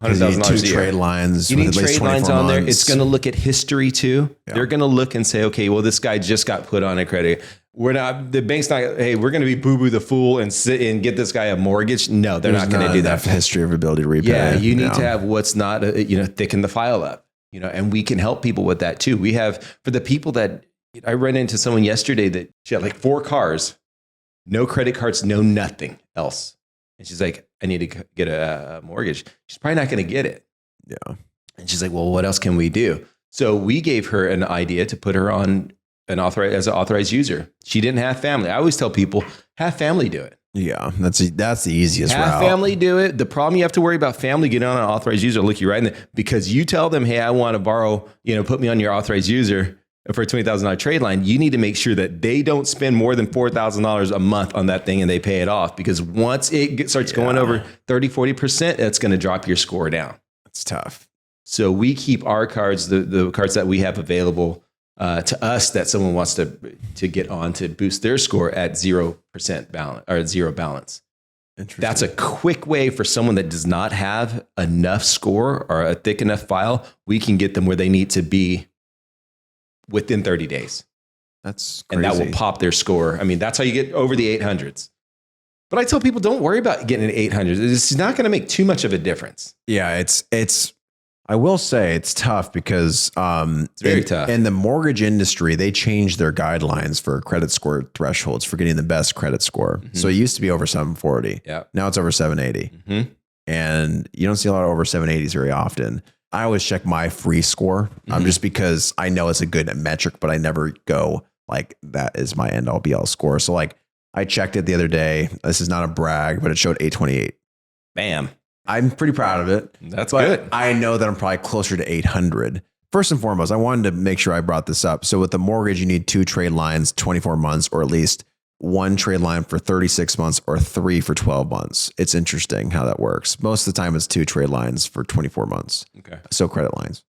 a year," trade lines. You need trade lines on months. there. It's going to look at history too. Yeah. They're going to look and say, "Okay, well, this guy just got put on a credit. We're not. The bank's not. Hey, we're going to be boo-boo the fool and sit and get this guy a mortmortgage." No, they're not going to do that. History of ability to repay. Yeah, you need to have what's not. Thicken the file up. And we can help people with that too. We have for the people that I ran into someone yesterday that she had like 4 cars, no credit cards, no nothing else. And she's like, I need to get a mortgage. She's probably not going to get it. Yeah. And she's like, well, what else can we do? So we gave her an idea to put her on as an authorized user. She didn't have family. I always tell people, have family do it. Yeah, that's the easiest route. Have family do it. The problem you have to worry about family getting on an authorized user, look you right in there, because you tell them, hey, I want to borrow, put me on your authorized user for a $20,000 trade line. You need to make sure that they don't spend more than $4,000 a month on that thing and they pay it off, because once it starts going over 30-40%, that's going to drop your score down. It's tough. So we keep our cards, the cards that we have available to us that someone wants to get on to boost their score at 0% balance or 0 balance. That's a quick way for someone that does not have enough score or a thick enough file. We can get them where they need to be within 30 days. That's crazy. And that will pop their score. I mean, that's how you get over the 800s. But I tell people, don't worry about getting an 800. It's not going to make too much of a difference. Yeah, it's. I will say it's tough because it's very tough. In the mortgage industry, they changed their guidelines for credit score thresholds for getting the best credit score. Mm-hmm. So it used to be over 740. Yeah. Now it's over 780. Mm-hmm. And you don't see a lot of over 780s very often. I always check my free score just because I know it's a good metric, but I never go like that is my end all be all score. So like I checked it the other day. This is not a brag, but it showed 828. Bam. I'm pretty proud of it. That's good. I know that I'm probably closer to 800. First and foremost, I wanted to make sure I brought this up. So with the mortgage, you need 2 trade lines, 24 months, or at least 1 trade line for 36 months or 3 for 12 months. It's interesting how that works. Most of the time it's 2 trade lines for 24 months. Okay. So credit lines,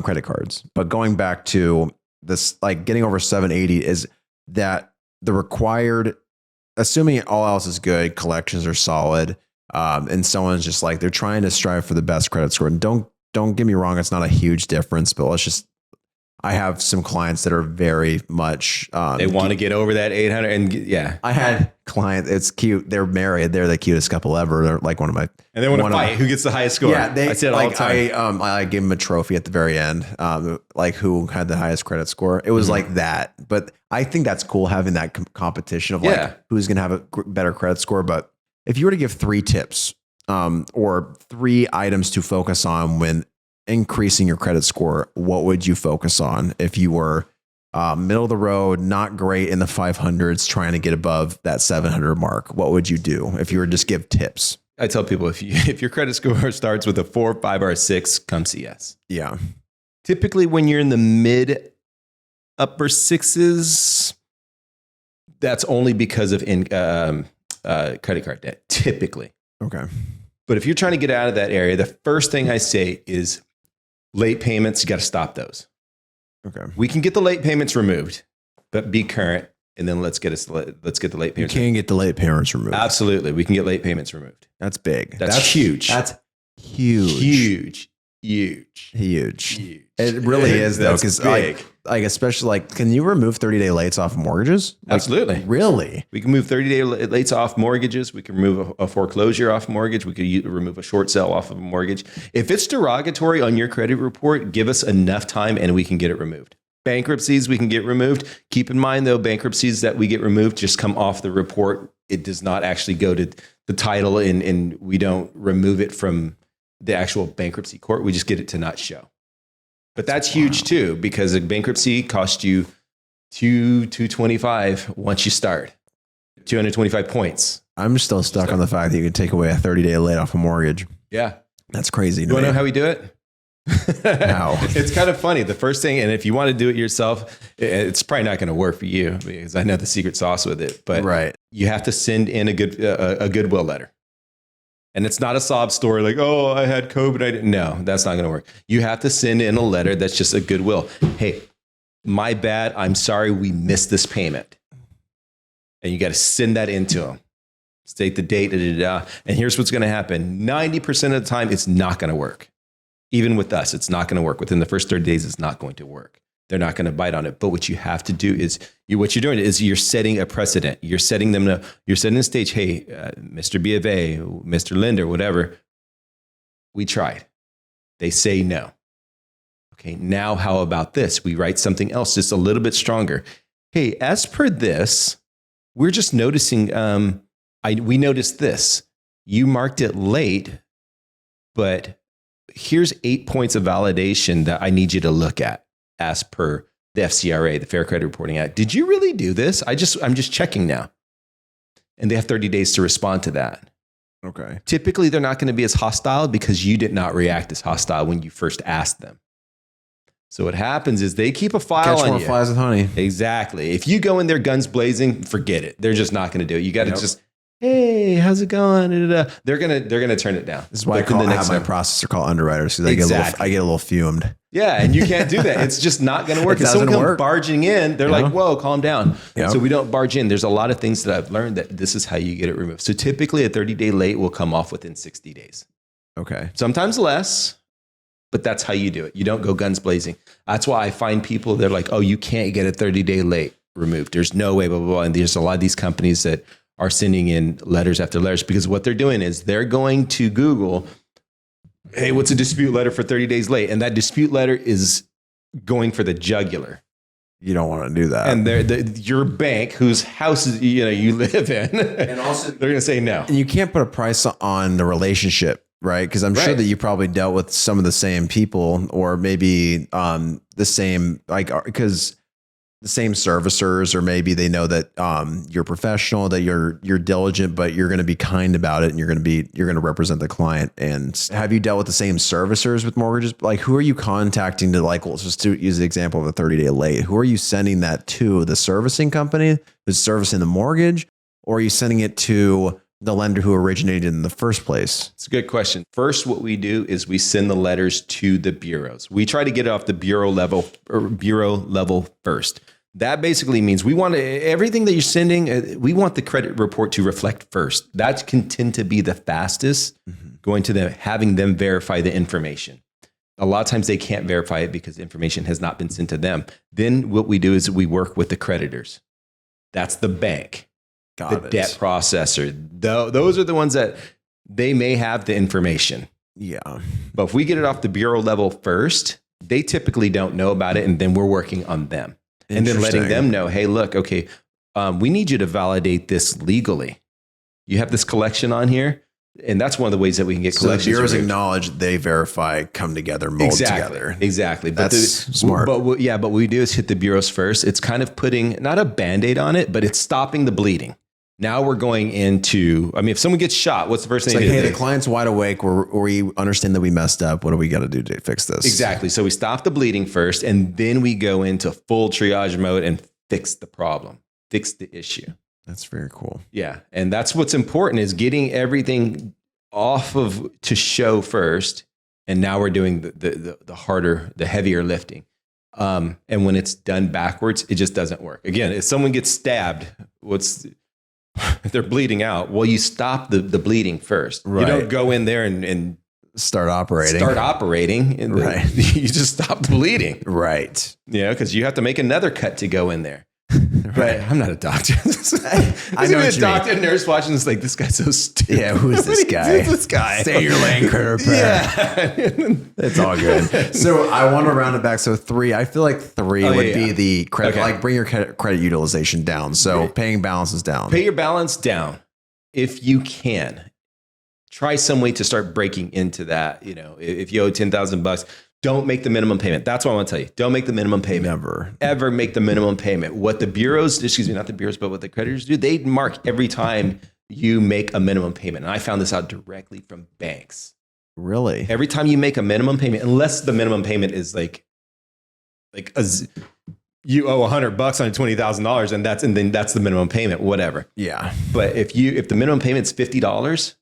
credit cards. But going back to this, like getting over 780 is that the required, assuming all else is good, collections are solid, and someone's just like, they're trying to strive for the best credit score. And don't get me wrong, it's not a huge difference, but I have some clients that are very much, they want to get over that 800 and yeah. I had clients, it's cute. They're married. They're the cutest couple ever. They're like one of my, and they want to fight who gets the highest score. Yeah. I say it all the time. I gave them a trophy at the very end. Like who had the highest credit score. It was like that, but I think that's cool having that competition of like who's going to have a better credit score. But if you were to give 3 tips, or 3 items to focus on when increasing your credit score, what would you focus on if you were middle of the road, not great in the 500s, trying to get above that 700 mark? What would you do if you were to just give tips? I tell people if your credit score starts with a 4, 5, or a 6, come see us. Yeah. Typically, when you're in the mid upper 6s, that's only because of credit card debt. Typically. Okay. But if you're trying to get out of that area, the first thing I say is late payments. You got to stop those. Okay. We can get the late payments removed, but be current, and then let's get the late payments. You can get the late payments removed. Absolutely, we can get late payments removed. That's big. That's huge. That's huge. Huge. It really is though, because like especially like, can you remove 30-day lates off mortgages? Like, absolutely. Really? We can move 30-day lates off mortgages. We can remove a foreclosure off mortgage. We could remove a short sale off of a mortgage. If it's derogatory on your credit report, give us enough time and we can get it removed. Bankruptcies we can get removed. Keep in mind though, bankruptcies that we get removed just come off the report. It does not actually go to the title, and we don't remove it from the actual bankruptcy court. We just get it to not show. But that's huge too, because a bankruptcy costs you 225 once you start, 225 points. I'm still stuck on the fact that you can take away a 30-day late off a mortgage. Yeah. That's crazy. You want to know how we do it? How? It's kind of funny. The first thing, and if you want to do it yourself, it's probably not going to work for you because I know the secret sauce with it, but you have to send in a goodwill letter. And it's not a sob story like, oh, I had COVID. No, that's not going to work. You have to send in a letter that's just a goodwill. Hey, my bad. I'm sorry we missed this payment. And you got to send that into them. State the date, and here's what's going to happen. 90% of the time, it's not going to work. Even with us, it's not going to work. Within the first 30 days, it's not going to work. They're not going to bite on it. But what you have to do is, what you're doing is you're setting a precedent. You're setting the stage. Hey, Mr. B of A, Mr. Lender, whatever. We tried. They say no. Okay, now how about this? We write something else just a little bit stronger. Hey, as per this, we're just noticing, we noticed this. You marked it late, but here's 8 points of validation that I need you to look at as per the FCRA, the Fair Credit Reporting Act. Did you really do this? I'm just checking now. And they have 30 days to respond to that. Okay. Typically, they're not going to be as hostile because you did not react as hostile when you first asked them. So what happens is they keep a file on you. Catch more flies with honey. Exactly. If you go in there guns blazing, forget it. They're just not going to do it. You got to just, hey, how's it going? They're gonna turn it down. This is why I have my processor called underwriters, because I get a little fumed. Yeah, and you can't do that. It's just not going to work. If someone comes barging in, they're like, whoa, calm down. Yep. So we don't barge in. There's a lot of things that I've learned that this is how you get it removed. So typically a 30-day late will come off within 60 days. Okay. Sometimes less, but that's how you do it. You don't go guns blazing. That's why I find people, they're like, oh, you can't get a 30-day late removed. There's no way, blah, blah, blah. And there's a lot of these companies that are sending in letters after letters, because what they're doing is they're going to Google, hey, what's a dispute letter for 30 days late? And that dispute letter is going for the jugular. You don't want to do that. And your bank, whose house you live in, and also they're going to say no. And you can't put a price on the relationship, right? Because I'm sure that you probably dealt with some of the same people, or maybe the same, because the same servicers, or maybe they know that you're professional, that you're diligent, but you're going to be kind about it, and you're going to represent the client. And have you dealt with the same servicers with mortgages? Like, who are you contacting to, like, let's just use the example of a 30-day late. Who are you sending that to? The servicing company who's servicing the mortgage, or are you sending it to the lender who originated in the first place? It's a good question. First, what we do is we send the letters to the bureaus. We try to get it off the bureau level first. That basically means we want everything that you're sending. We want the credit report to reflect first. That can tend to be the fastest, going to them, having them verify the information. A lot of times they can't verify it because information has not been sent to them. Then what we do is we work with the creditors. That's the bank, debt processor. Those are the ones that they may have the information. Yeah. But if we get it off the bureau level first, they typically don't know about it. And then we're working on them. And then letting them know, hey, look, okay, we need you to validate this legally. You have this collection on here. And that's one of the ways that we can get collections. So the bureaus acknowledge, they verify, come together, mold together. Exactly. That's smart. But what we do is hit the bureaus first. It's kind of putting, not a Band-Aid on it, but it's stopping the bleeding. Now we're going into, if someone gets shot, what's the first thing they do? Hey, the client's wide awake. We understand that we messed up. What do we got to do to fix this? Exactly. So we stop the bleeding first, and then we go into full triage mode and fix the problem, fix the issue. That's very cool. Yeah. And that's what's important, is getting everything off of to show first. And now we're doing the harder, the heavier lifting. And when it's done backwards, it just doesn't work. Again, if someone gets stabbed, if they're bleeding out, well, you stop the bleeding first. Right. You don't go in there and start operating. Right. You just stop the bleeding. Right. Yeah, because you have to make another cut to go in there. Right. I'm not a doctor. I know a doctor and nurse watching this, like, this guy's so stupid. Yeah, who is this guy? Who's this guy? Say your lane credit repair. Yeah. It's all good. So I want to round it back. So 3, I feel like 3 would be the credit, like bring your credit utilization down. So paying balances down. Pay your balance down if you can. try some way to start breaking into that. You know, if you owe $10,000, don't make the minimum payment. That's what I want to tell you. Don't make the minimum payment. Never. Ever make the minimum payment. What the bureaus, not the bureaus, but what the creditors do, they mark every time you make a minimum payment. And I found this out directly from banks. Really? Every time you make a minimum payment, unless the minimum payment is you owe $100 on $20,000 and then that's the minimum payment, whatever. Yeah. But if the minimum payment's $50,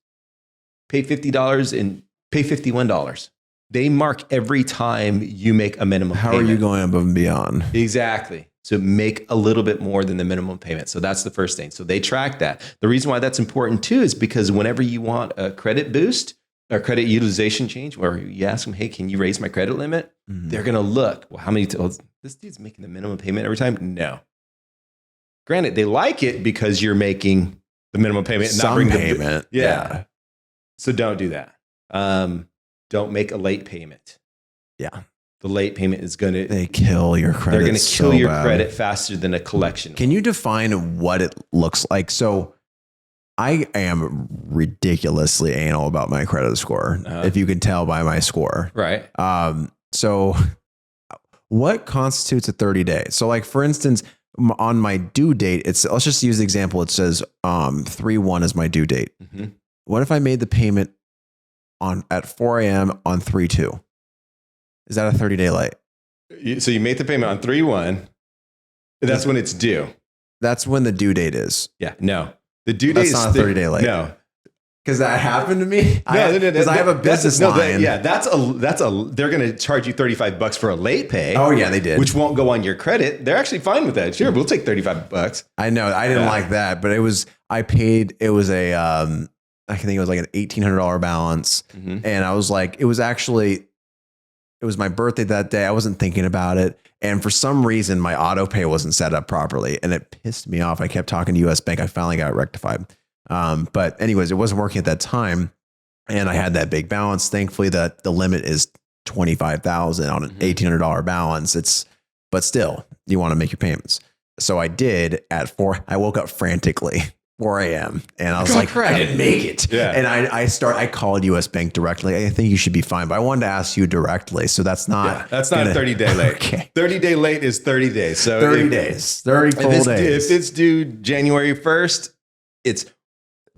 pay $50 and pay $51. They mark every time you make a minimum How payment. are you going above and beyond? Exactly. So make a little bit more than the minimum payment. So that's the first thing. So they track that. The reason why that's important too is because whenever you want a credit boost or credit utilization change, where you ask them, hey, can you raise my credit limit? Mm-hmm. They're going to look, well, how many, this dude's making the minimum payment every time? No. Granted, they like it because you're making the minimum payment. And Some payment. Yeah. So don't do that. Don't make a late payment. Yeah. The late payment is going to... They kill your credit. They're going to kill your bad. credit faster than a collection. Can you define what it looks like? So I am ridiculously anal about my credit score, if you can tell by my score. Right. So what constitutes a 30 day? So like, for instance, on my due date, let's just use the example. It says 3/1 is my due date. Mm-hmm. What if I made the payment at 4 a.m. on 3/2? Is that a 30-day late? So you made the payment on 3/1. That's when it's due. That's when the due date is. Yeah. No. The due date is not a 30-day late. No. Because that happened to me. No. Because I have a business line. That's they're going to charge you $35 for a late pay. Oh yeah, they did. Which won't go on your credit. They're actually fine with that. Sure, we'll take $35. I know. I didn't like that, but it was a I think it was like an $1,800 balance. Mm-hmm. And I was like, it was my birthday that day. I wasn't thinking about it. And for some reason, my auto pay wasn't set up properly. And it pissed me off. I kept talking to US Bank. I finally got it rectified. But anyways, it wasn't working at that time. And I had that big balance. Thankfully, the limit is $25,000 on an $1,800 balance. But still, you want to make your payments. So I did at 4. I woke up frantically. 4 a.m. and I was like, I didn't make it. Yeah. And I called US Bank directly. I think you should be fine, but I wanted to ask you directly. So that's not a 30-day late. Okay. 30-day late is 30 days. So 30 days, 30 full days. If it's due January 1st, it's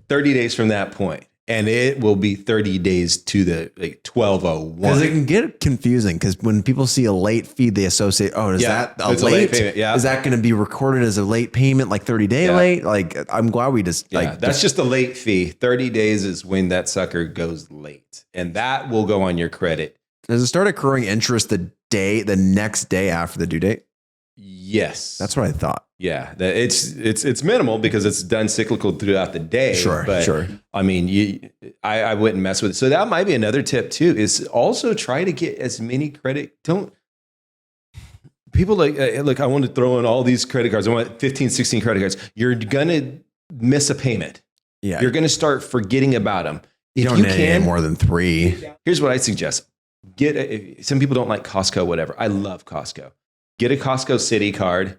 30 days from that point. And it will be 30 days to the 12/01. Because it can get confusing because when people see a late fee, they associate, is that a late payment? Yeah. Is that going to be recorded as a late payment, like 30-day late? Like, I'm glad we just that's just a late fee. 30 days is when that sucker goes late. And that will go on your credit. Does it start accruing interest the next day after the due date? Yes. That's what I thought. Yeah, it's minimal because it's done cyclical throughout the day. Sure. I mean, I wouldn't mess with it. So that might be another tip too, is also try to get as many people look, I want to throw in all these credit cards. I want 15, 16 credit cards. You're going to miss a payment. Yeah. You're going to start forgetting about them. You don't need any more than 3. Here's what I suggest. Some people don't like Costco, whatever. I love Costco. Get a Costco City card.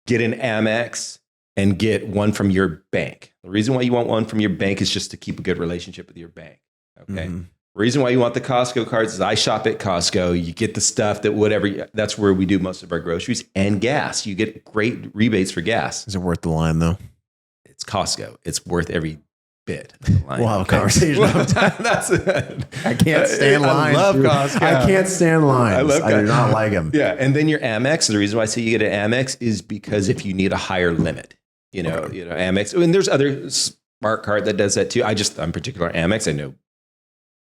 Get an Amex and get one from your bank. The reason why you want one from your bank is just to keep a good relationship with your bank. Okay. Mm-hmm. The reason why you want the Costco cards is I shop at Costco. You get the stuff that's where we do most of our groceries and gas. You get great rebates for gas. Is it worth the line though? It's Costco. It's worth every bit. We'll have a conversation. That's it. I can't stand lines. I love Costco. I can't stand lines. I do not like them. Yeah. And then your Amex, the reason why I say you get an Amex is because if you need a higher limit, Amex, and there's other smart card that does that too. I'm particular Amex. I know.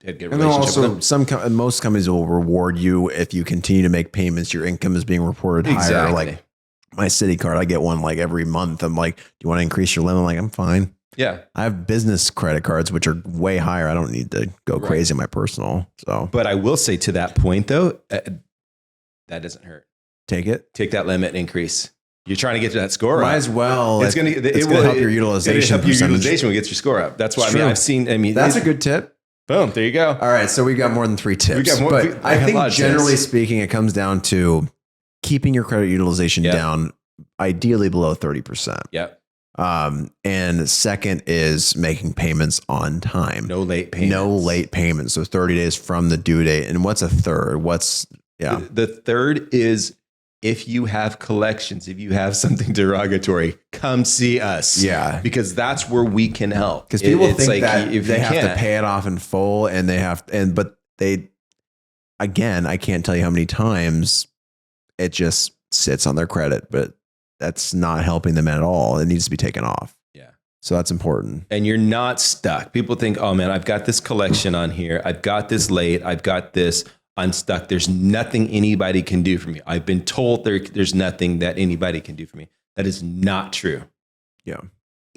Had good relationship with them. Most companies will reward you if you continue to make payments. Your income is being reported higher. Like my Citi card, I get one like every month. I'm like, do you want to increase your limit? I'm like, I'm fine. Yeah. I have business credit cards, which are way higher. I don't need to go crazy in my personal. But I will say to that point though, that doesn't hurt. Take that limit and increase. You're trying to get to that score Might up. as well. It's going to help your utilization. It'll help your utilization when it gets your score up. That's why that's a good tip. Boom. There you go. All right. So we got more than 3 tips. We got more, but I think generally speaking, it comes down to keeping your credit utilization down, ideally below 30%. Yep. And second is making payments on time. No late payments. No late payments. So 30 days from the due date. And what's a third? The third is if you have collections, if you have something derogatory, come see us. Yeah. Because that's where we can help. Because people think that if they have to pay it off in full but again, I can't tell you how many times it just sits on their credit, but that's not helping them at all. It needs to be taken off. Yeah. So that's important. And you're not stuck. People think, oh man, I've got this collection on here. I've got this late. I've got this. I'm stuck. There's nothing anybody can do for me. I've been told there's nothing that anybody can do for me. That is not true. Yeah.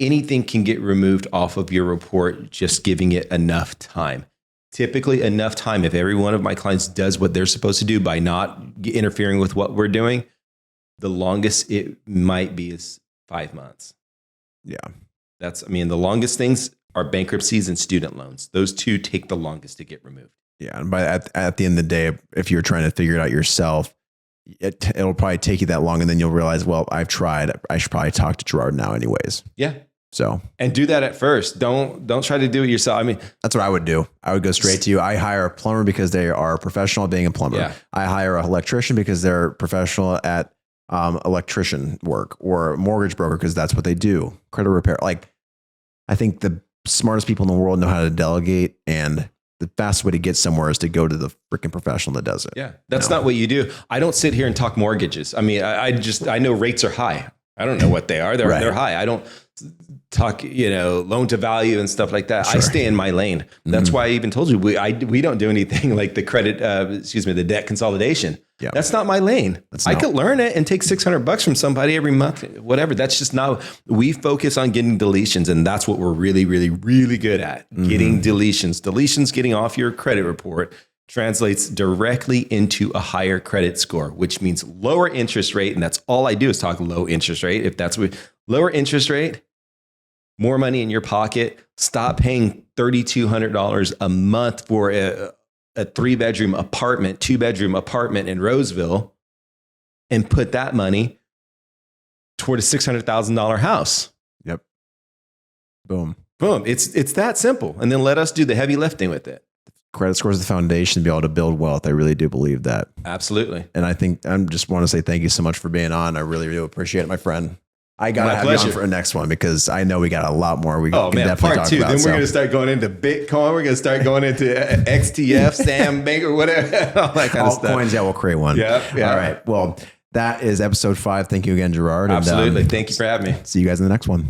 Anything can get removed off of your report, just giving it enough time. Typically enough time. If every one of my clients does what they're supposed to do by not interfering with what we're doing, the longest it might be is 5 months. Yeah. The longest things are bankruptcies and student loans. Those two take the longest to get removed. Yeah. And at the end of the day, if you're trying to figure it out yourself, it'll probably take you that long. And then you'll realize, well, I've tried. I should probably talk to Gerard now anyways. Yeah. So, and do that at first. Don't try to do it yourself. That's what I would do. I would go straight to you. I hire a plumber because they are professional at being a plumber. Yeah. I hire an electrician because they're professional at electrician work, or a mortgage broker because that's what they do. Credit repair. Like, I think the smartest people in the world know how to delegate, and the fastest way to get somewhere is to go to the freaking professional that does it. Yeah. That's not what you do. I don't sit here and talk mortgages. I know rates are high. I don't know what they are. They're high. I don't talk, loan to value and stuff like that. Sure. I stay in my lane. That's why I even told you we don't do anything like the the debt consolidation. Yeah. That's not my lane. I could learn it and take $600 from somebody every month, whatever. That's just not, we focus on getting deletions. And that's what we're really, really, really good at. Getting deletions. Deletions, getting off your credit report, translates directly into a higher credit score, which means lower interest rate. And that's all I do is talk low interest rate. If that's what, lower interest rate, more money in your pocket, stop paying $3,200 a month for a 3-bedroom apartment, 2-bedroom apartment in Roseville, and put that money toward a $600,000 house. Yep. Boom. Boom. It's that simple. And then let us do the heavy lifting with it. Credit score is the foundation to be able to build wealth. I really do believe that. Absolutely. And I just want to say thank you so much for being on. I really, really appreciate it, my friend. I got to have you on for a next one because I know we got a lot more we can definitely talk about. Then we're going to start going into Bitcoin. We're going to start going into XTF, Sam Baker, whatever, all that kind of stuff. Altcoins, yeah, we'll create one. Yeah. All right. Well, that is episode 5. Thank you again, Gerard. Absolutely. Thank you for having me. See you guys in the next one.